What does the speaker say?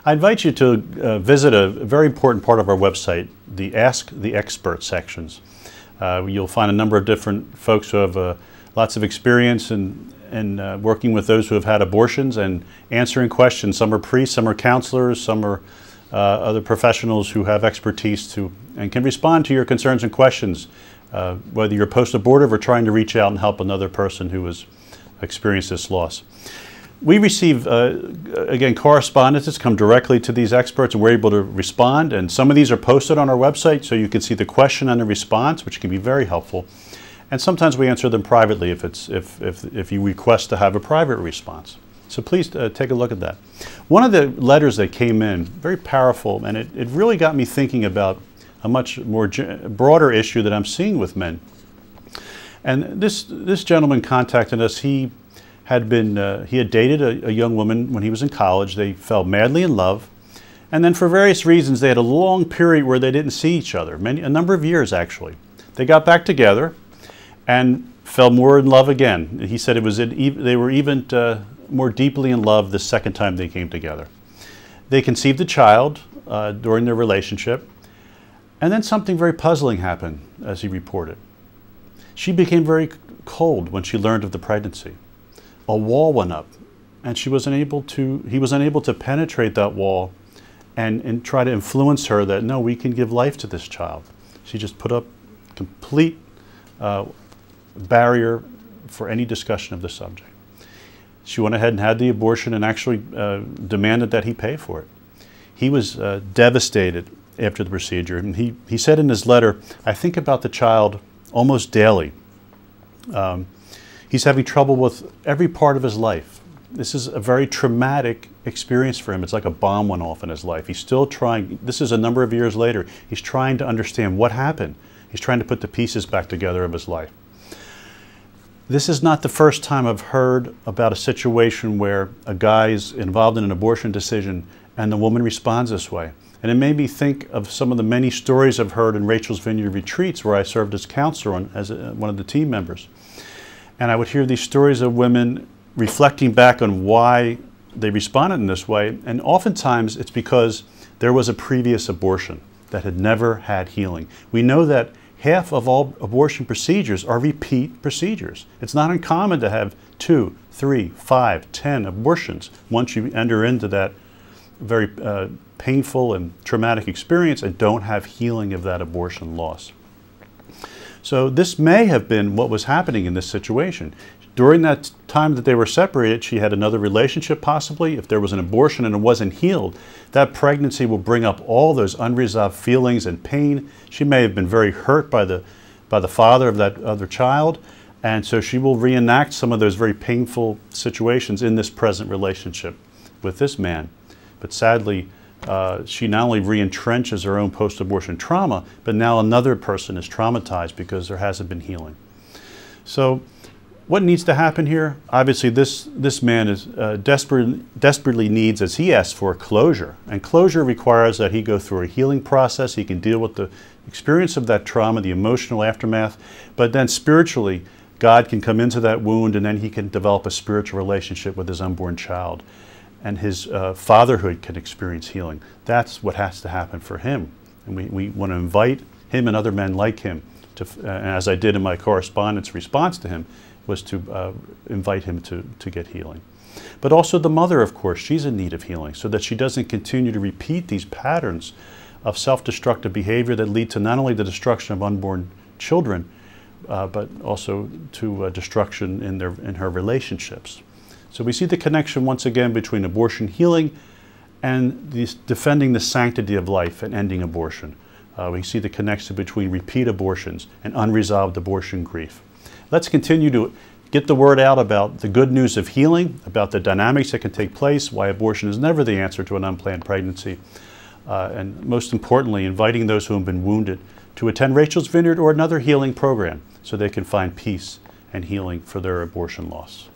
I invite you to visit a very important part of our website, the Ask the Expert sections. You'll find a number of different folks who have lots of experience in working with those who have had abortions and answering questions. Some are priests, some are counselors, some are other professionals who have expertise and can respond to your concerns and questions, whether you're post-abortive or trying to reach out and help another person who has experienced this loss. We receive, again, correspondences come directly to these experts, and we're able to respond. And some of these are posted on our website, so you can see the question and the response, which can be very helpful. And sometimes we answer them privately if you request to have a private response. So please take a look at that. One of the letters that came in, very powerful, and it really got me thinking about a much more broader issue that I'm seeing with men. And this gentleman contacted us. He had dated a young woman when he was in college. They fell madly in love, and then for various reasons they had a long period where they didn't see each other, a number of years actually. They got back together and fell more in love again. He said they were even more deeply in love the second time they came together. They conceived a child during their relationship, and then something very puzzling happened, as he reported. She became very cold when she learned of the pregnancy. A wall went up, and he was unable to penetrate that wall and try to influence her that, no, we can give life to this child. She just put up complete barrier for any discussion of the subject. She went ahead and had the abortion and actually demanded that he pay for it. He was devastated after the procedure, and he said in his letter, "I think about the child almost daily. He's having trouble with every part of his life. This is a very traumatic experience for him. It's like a bomb went off in his life. He's still trying, this is a number of years later, he's trying to understand what happened. He's trying to put the pieces back together of his life." This is not the first time I've heard about a situation where a guy is involved in an abortion decision and the woman responds this way. And it made me think of some of the many stories I've heard in Rachel's Vineyard retreats where I served as counselor as one of the team members. And I would hear these stories of women reflecting back on why they responded in this way. And oftentimes it's because there was a previous abortion that had never had healing. We know that half of all abortion procedures are repeat procedures. It's not uncommon to have 2, 3, 5, 10 abortions once you enter into that very painful and traumatic experience and don't have healing of that abortion loss. So this may have been what was happening in this situation. During that time that they were separated, she had another relationship possibly. If there was an abortion and it wasn't healed, that pregnancy will bring up all those unresolved feelings and pain. She may have been very hurt by the father of that other child, and so she will reenact some of those very painful situations in this present relationship with this man. But sadly, she not only re-entrenches her own post-abortion trauma, but now another person is traumatized because there hasn't been healing. So what needs to happen here? Obviously, this man is desperately needs, as he asks for, closure. And closure requires that he go through a healing process. He can deal with the experience of that trauma, the emotional aftermath, but then spiritually, God can come into that wound and then he can develop a spiritual relationship with his unborn child. And his fatherhood can experience healing. That's what has to happen for him. And we want to invite him and other men like him to, as I did in my correspondence response to him, was to invite him to get healing. But also the mother, of course, she's in need of healing so that she doesn't continue to repeat these patterns of self-destructive behavior that lead to not only the destruction of unborn children, but also to destruction in her relationships. So we see the connection once again between abortion healing and defending the sanctity of life and ending abortion. We see the connection between repeat abortions and unresolved abortion grief. Let's continue to get the word out about the good news of healing, about the dynamics that can take place, why abortion is never the answer to an unplanned pregnancy, and most importantly, inviting those who have been wounded to attend Rachel's Vineyard or another healing program so they can find peace and healing for their abortion loss.